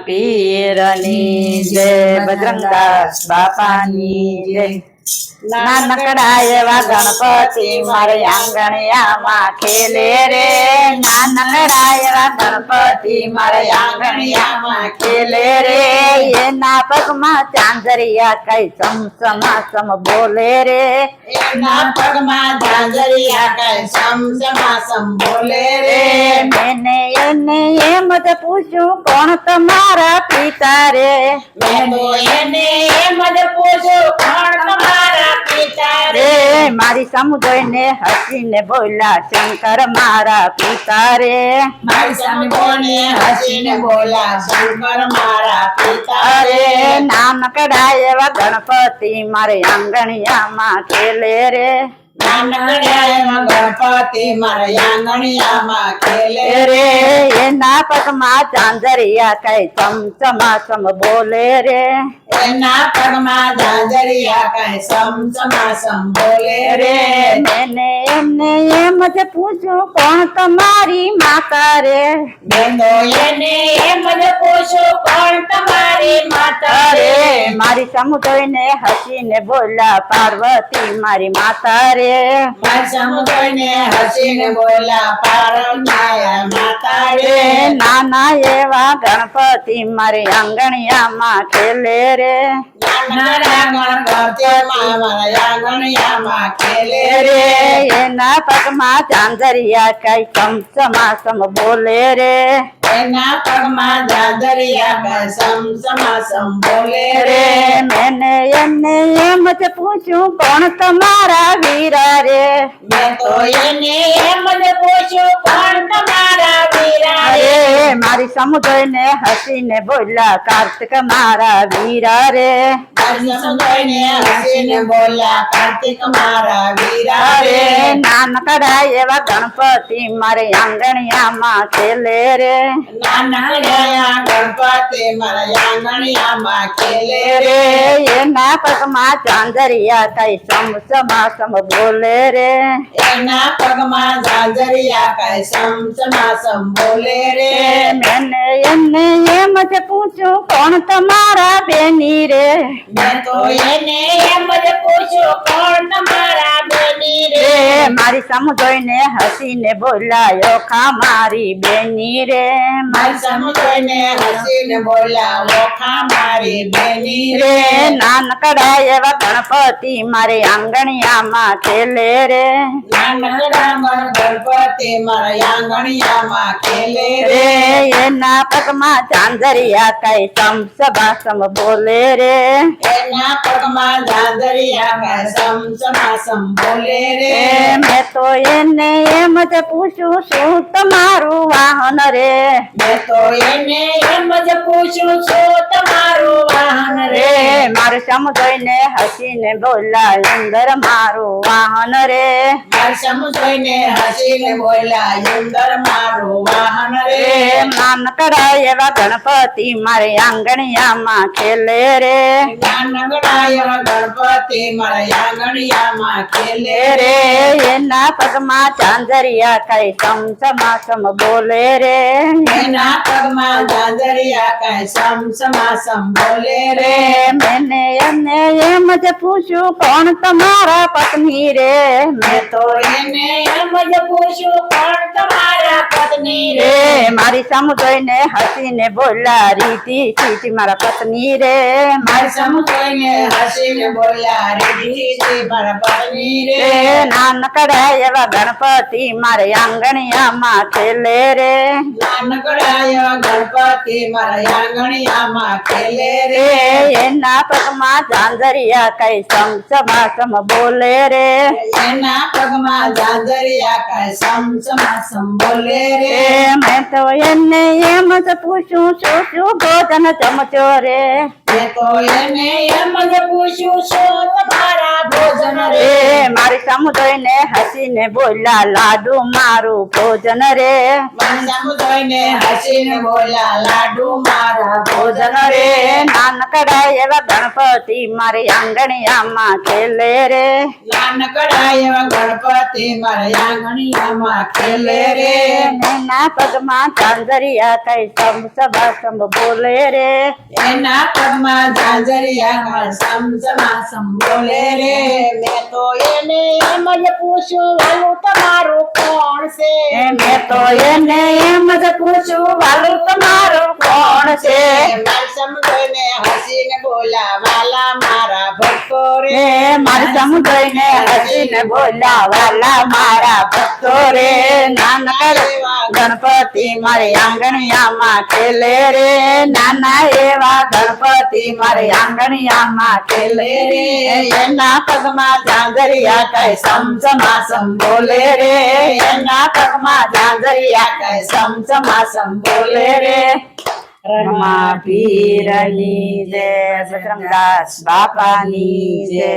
પીરની જય બજરંગદાસ બાપાની જય નાનકડા એવા ગણપતિ મારે આંગણિયામાં ખેલે રે નાનકડા એવા ગણપતિ મારે આંગણિયામાં ખેલે રે એના પગમાં ચાંદરિયા કઈ સમસમાસમ બોલે રે એના પગમાં ઝાંઝરિયા કઈ સમસમાસમ બોલે રે મેને એને એમ જ પૂછ્યું કોણ તમારા પિતા રે મેં તો એને એમ જ પૂછ્યું કોણ તમારા પિતા રે મારી સામુ જોઈને હસીને બોલ્યા શંકર મારા પિતા રે મારી સામે બોને હસીને બોલ્યા શંકર મારા પિતા રે નાનકડા એવા ગણપતિ મારે આંગણિયામાં ખેલે રે નાનકડા એવા ગણપતિ મારા આંગણિયામાં ખેલે રે એના પગમાં ચાંદરિયા કઈ સમસમાસમ બોલે રે એના પગમાં ઝાંઝરિયા કઈ સમસમાસમ બોલે રે મેને એમને એમ જ પૂછ્યું કોણ તમારી માતા રે મેં તો એને એમ જ પૂછ્યું કોણ તમારી માતા રે મારી સામુ જોઈને હસીને બોલ્યા પાર્વતી મારી માતા રે મારી સામે જોઈને હસીને બોલ્યા પાર્વતી માતા રે નાના એવા ગણપતિ મારી આંગણિયામાં ખેલે રે નાના ગણપતિ મારા આંગણિયામાં ખેલે રે એના પગમાં ચાંદરિયા કઈ સમસમાસમ બોલે રે એના પગમાં ઝાંઝરિયા કઈ સમસમાસમ બોલે રે મેને એમને એમ જ પૂછ્યું કોણ તમારા વીરા રે મેં તો એને એમ જ પૂછ્યું કોણ તમારા વીરા રે મારી સામુ જોઈને હસીને બોલ્યા કાર્તિક મારા વીરા રે મારી સામે જોઈને હસીને બોલ્યા કાર્તિક મારા વીરા રે નાનકડા એવા ગણપતિ મારે આંગણિયામાં ખેલે રે નાનકડા ગણપતિ મારા આંગણિયામાં ખેલે રે એના પગમાં ચાંદરિયા કઈ સમસમાસમ બોલે રે એના પગમાં ઝાંઝરિયા કઈ સમસમાસમ બોલે રે મેને એમને એમ જ પૂછ્યું કોણ તમારા બેની રે મેં તો એને એમ જ પૂછ્યું કોણ તમારા બેની રે મારી સામુ જોઈને હસીને બોલ્યા ઓખા મારી બેની રે મારી સામે જોઈને હસીને બોલ્યા ઓખા મારી બેની રે નાનકડા એવા ગણપતિ મારે આંગણિયામાં ખેલે રે નાનકડા ગણપતિ મારા આંગણિયામાં ખેલે રે એના પગમાં ચાંદરિયા કઈ સમસમાસમ બોલે રે એના પગમાં ઝાંઝરિયા કઈ સમસમાસમ બોલે રે મેં તો એને એમ જ પૂછ્યું શું તમારું વાહન રે મેં તો એને એમ જ પૂછ્યું છું તમારું વાહન રે મારું સામુ જોઈને હસીને બોલ્યા ઉંદર મારું વાહન રે મારી સામે જોઈને હસીને બોલ્યા ઉંદર મારું વાહન રે નાનકડા એવા ગણપતિ મારે આંગણિયામાં ખેલે રે નાનકડા એવા ગણપતિ મારા આંગણિયામાં ખેલે રે એના પગમાં ચાંદરિયા કઈ સમસમાસમ બોલે રે એના પગમાં ઝાંઝરિયા કઈ સમસમાસમ બોલે રે મેને એમને એમ જ પૂછ્યું કોણ તમારા પત્ની રે મેં તો એને એમ જ પૂછ્યું કોણ તમારા પત્ની રે મારી સામુ જોઈને હસીને બોલ્યા રીતિ સીટી મારા પત્ની રે મારી સામે જોઈને હસીને બોલ્યા રીતિ મારા પત્ની રે નાનકડા એવા ગણપતિ મારે આંગણિયામાં ખેલે રે નાનકડા એવા ગણપતિ મારા આંગણિયામાં ખેલે રે એના પગમાં ઝાંઝરિયા કઈ સમસમાસમ બોલે રે એના પગમાં ઝાંઝરિયા કઈ સમસમાસમ બોલે રે મેં તો એને એમ જ પૂછ્યું શું શું ભોજન ચમચો રે મેં તો એને એમ જ પૂછ્યું છું તમારા ભોજન રે મારી સામુ જોઈને હસીને બોલ્યા લાડુ મારું ભોજન રે મારી સામે જોઈને હસીને બોલ્યા લાડુ મારા ભોજન રે નાનકડા એવા ગણપતિ મારી આંગણિયામાં ખેલે રે નાનકડા એવા ગણપતિ મારા આંગણિયામાં ખેલે રે એના પગમાં ચાંદરિયા કઈ સભા સંભ બોલે રે એના પગમાં ઝાંઝરિયામાં સમસમાસમ બોલે રે મેં તો એને એમ જ પૂછ્યું વાલું તમારું કોણ છે મેં તો એને એમ જ પૂછ્યું વાલું તમારું કોણ છે મારી સમજોઈને હસીને બોલ્યા વાલા મારા ભક્તો રે મારી સમજાઈને હસીને બોલ્યા વાલા મારા ભક્તો રે નાનકડા ગણપતિ મારી આંગણિયામાં ખેલે રે નાના એવા ગણપતિ મારી આંગણિયામાં ખેલે રે એના પગમાં ઝાંઝરિયા કઈ સમસમાસમ બોલે રે એના પગમાં ઝાંઝરિયા કઈ સમસમાસમ બોલે રે રમા પીરની જય બજરંગદાસ બાપાની જય